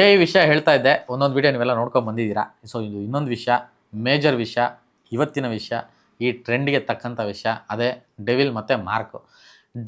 A ವಿಷಯ ಹೇಳ್ತಾ ಇದ್ದೆ, ಒಂದೊಂದು ವಿಡಿಯೋ ನೀವೆಲ್ಲ ನೋಡ್ಕೊಂಡು ಬಂದಿದ್ದೀರಾ. ಸೊ ಇದು ಇನ್ನೊಂದು ವಿಷಯ, ಮೇಜರ್ ವಿಷಯ, ಇವತ್ತಿನ ವಿಷಯ, ಈ ಟ್ರೆಂಡ್ಗೆ ತಕ್ಕಂಥ ವಿಷಯ. ಅದೇ ಡೆವಿಲ್ ಮತ್ತು ಮಾರ್ಕು.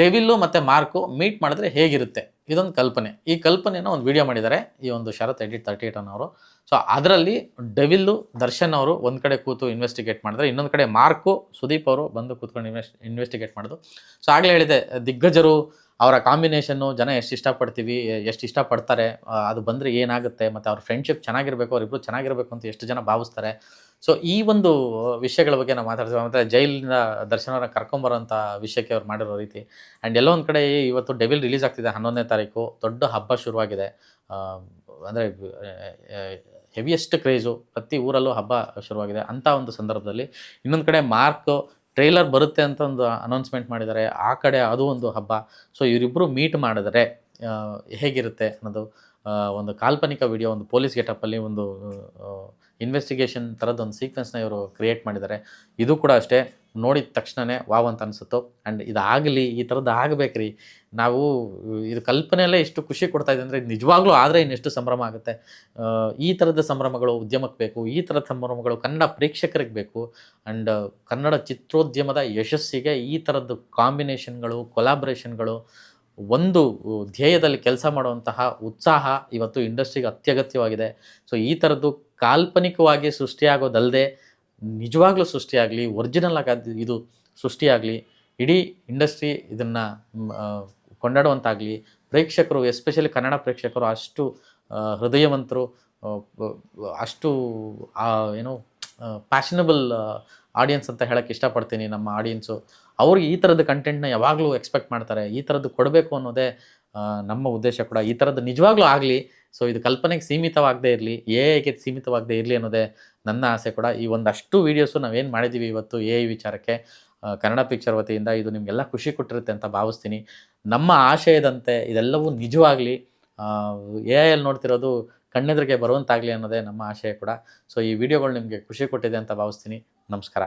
ಡೆವಿಲ್ಲು ಮತ್ತು ಮಾರ್ಕು ಮೀಟ್ ಮಾಡಿದ್ರೆ ಹೇಗಿರುತ್ತೆ, ಇದೊಂದು ಕಲ್ಪನೆ. ಈ ಕಲ್ಪನೆಯನ್ನು ಒಂದು ವಿಡಿಯೋ ಮಾಡಿದ್ದಾರೆ ಈ ಒಂದು ಶರತ್ ಎಡಿಟ್ 38 ಅನ್ನೋರು. ಸೊ ಅದರಲ್ಲಿ ಡೆವಿಲ್ಲು ದರ್ಶನ್ ಅವರು ಒಂದು ಕಡೆ ಕೂತು ಇನ್ವೆಸ್ಟಿಗೇಟ್ ಮಾಡಿದ್ರೆ, ಇನ್ನೊಂದು ಕಡೆ ಮಾರ್ಕು ಸುದೀಪ್ ಅವರು ಬಂದು ಕೂತ್ಕೊಂಡು ಇನ್ವೆಸ್ಟಿಗೇಟ್ ಮಾಡೋದು. ಸೊ ಆಗಲೇ ಹೇಳಿದೆ, ದಿಗ್ಗಜರು ಅವರ ಕಾಂಬಿನೇಷನ್ನು ಜನ ಎಷ್ಟು ಇಷ್ಟಪಡ್ತೀವಿ, ಎಷ್ಟು ಇಷ್ಟಪಡ್ತಾರೆ, ಅದು ಬಂದರೆ ಏನಾಗುತ್ತೆ, ಮತ್ತು ಅವ್ರ ಫ್ರೆಂಡ್ಶಿಪ್ ಚೆನ್ನಾಗಿರಬೇಕು, ಅವರಿಬ್ಬರು ಚೆನ್ನಾಗಿರಬೇಕು ಅಂತ ಎಷ್ಟು ಜನ ಭಾವಿಸ್ತಾರೆ. ಸೊ ಈ ಒಂದು ವಿಷಯಗಳ ಬಗ್ಗೆ ನಾವು ಮಾತಾಡ್ತೀವಿ. ಮತ್ತು ಜೈಲಿಂದ ದರ್ಶನ್ ಅವರನ್ನ ಕರ್ಕೊಂಬರೋಂಥ ವಿಷಯಕ್ಕೆ ಅವ್ರು ಮಾಡಿರೋ ರೀತಿ. ಆ್ಯಂಡ್ ಎಲ್ಲೋ ಒಂದು ಕಡೆ ಇವತ್ತು ಡೆವಿಲ್ ರಿಲೀಸ್ ಆಗ್ತಿದೆ 11ನೇ ತಾರೀಕು. ದೊಡ್ಡ ಹಬ್ಬ ಶುರುವಾಗಿದೆ. ಅಂದರೆ ಹೆವಿಯೆಸ್ಟ್ ಕ್ರೇಜು, ಪ್ರತಿ ಊರಲ್ಲೂ ಹಬ್ಬ ಶುರುವಾಗಿದೆ. ಅಂಥ ಒಂದು ಸಂದರ್ಭದಲ್ಲಿ ಇನ್ನೊಂದು ಕಡೆ ಮಾರ್ಕ್ ಟ್ರೈಲರ್ ಬರುತ್ತೆ ಅಂತ ಒಂದು ಅನೌನ್ಸ್ಮೆಂಟ್ ಮಾಡಿದ್ದಾರೆ. ಆ ಕಡೆ ಅದು ಒಂದು ಹಬ್ಬ. ಸೊ ಇವರಿಬ್ಬರು ಮೀಟ್ ಮಾಡಿದ್ರೆ ಹೇಗಿರುತ್ತೆ ಅನ್ನೋದು ಒಂದು ಕಾಲ್ಪನಿಕ ವಿಡಿಯೋ, ಒಂದು ಪೊಲೀಸ್ ಗೆಟಪ್ಪಲ್ಲಿ ಒಂದು ಇನ್ವೆಸ್ಟಿಗೇಷನ್ ಥರದ್ದೊಂದು ಸೀಕ್ವೆನ್ಸ್ನ ಇವರು ಕ್ರಿಯೇಟ್ ಮಾಡಿದ್ದಾರೆ. ಇದು ಕೂಡ ಅಷ್ಟೇ, ನೋಡಿದ ತಕ್ಷಣವೇ ವಾವ್ ಅಂತ ಅನಿಸುತ್ತೋ. ಆ್ಯಂಡ್ ಇದಾಗಲಿ, ಈ ಥರದ್ದು ಆಗಬೇಕ್ರಿ. ನಾವು ಇದು ಕಲ್ಪನೆಯಲ್ಲೇ ಎಷ್ಟು ಖುಷಿ ಕೊಡ್ತಾಯಿದೆ ಅಂದರೆ, ನಿಜವಾಗ್ಲೂ ಆದರೆ ಇನ್ನೆಷ್ಟು ಸಂಭ್ರಮ ಆಗುತ್ತೆ. ಈ ಥರದ ಸಂಭ್ರಮಗಳು ಉದ್ಯಮಕ್ಕೆ ಬೇಕು, ಈ ಥರದ ಸಂಭ್ರಮಗಳು ಕನ್ನಡ ಪ್ರೇಕ್ಷಕರಿಗೆ ಬೇಕು. ಆ್ಯಂಡ್ ಕನ್ನಡ ಚಿತ್ರೋದ್ಯಮದ ಯಶಸ್ಸಿಗೆ ಈ ಥರದ್ದು ಕಾಂಬಿನೇಷನ್ಗಳು, ಕೊಲಾಬ್ರೇಷನ್ಗಳು, ಒಂದು ಧ್ಯೇಯದಲ್ಲಿ ಕೆಲಸ ಮಾಡುವಂತಹ ಉತ್ಸಾಹ ಇವತ್ತು ಇಂಡಸ್ಟ್ರಿಗೆ ಅತ್ಯಗತ್ಯವಾಗಿದೆ. ಸೊ ಈ ಥರದ್ದು ಕಾಲ್ಪನಿಕವಾಗಿ ಸೃಷ್ಟಿಯಾಗೋದಲ್ಲದೆ ನಿಜವಾಗ್ಲೂ ಸೃಷ್ಟಿಯಾಗಲಿ, ಒರಿಜಿನಲ್ ಆಗಿ ಇದು ಸೃಷ್ಟಿಯಾಗಲಿ, ಇಡೀ ಇಂಡಸ್ಟ್ರಿ ಇದನ್ನು ಕೊಂಡಾಡುವಂತಾಗಲಿ. ಪ್ರೇಕ್ಷಕರು, ಎಸ್ಪೆಷಲಿ ಕನ್ನಡ ಪ್ರೇಕ್ಷಕರು ಅಷ್ಟು ಹೃದಯವಂತರು, ಅಷ್ಟು ಏನು ಪ್ಯಾಷನಬಲ್ ಆಡಿಯನ್ಸ್ ಅಂತ ಹೇಳೋಕ್ಕೆ ಇಷ್ಟಪಡ್ತೀನಿ. ನಮ್ಮ ಆಡಿಯನ್ಸು ಅವ್ರಿಗೆ ಈ ಥರದ ಕಂಟೆಂಟ್ನ ಯಾವಾಗಲೂ ಎಕ್ಸ್ಪೆಕ್ಟ್ ಮಾಡ್ತಾರೆ. ಈ ಥರದ್ದು ಕೊಡಬೇಕು ಅನ್ನೋದೇ ನಮ್ಮ ಉದ್ದೇಶ ಕೂಡ. ಈ ಥರದ್ದು ನಿಜವಾಗ್ಲೂ ಆಗಲಿ. ಸೊ ಇದು ಕಲ್ಪನೆಗೆ ಸೀಮಿತವಾಗದೇ ಇರಲಿ, ಎಐಗೆ ಸೀಮಿತವಾಗದೇ ಇರಲಿ ಅನ್ನೋದೇ ನನ್ನ ಆಸೆ ಕೂಡ. ಈ ಒಂದಷ್ಟು ವೀಡಿಯೋಸು ನಾವೇನು ಮಾಡಿದ್ದೀವಿ ಇವತ್ತು ಎಐ ವಿಚಾರಕ್ಕೆ ಕನ್ನಡ ಪಿಕ್ಚರ್ ವತಿಯಿಂದ, ಇದು ನಿಮಗೆಲ್ಲ ಖುಷಿ ಕೊಟ್ಟಿರುತ್ತೆ ಅಂತ ಭಾವಿಸ್ತೀನಿ. ನಮ್ಮ ಆಶಯದಂತೆ ಇದೆಲ್ಲವೂ ನಿಜವಾಗಲಿ, ಎಐಯಲ್ಲಿ ನೋಡ್ತಿರೋದು ಕಣ್ಣೆದುರಿಗೆ ಬರುವಂತಾಗಲಿ ಅನ್ನೋದೇ ನಮ್ಮ ಆಶಯ ಕೂಡ. ಸೊ ಈ ವಿಡಿಯೋಗಳು ನಿಮಗೆ ಖುಷಿ ಕೊಟ್ಟಿದೆ ಅಂತ ಭಾವಿಸ್ತೀನಿ. ನಮಸ್ಕಾರ.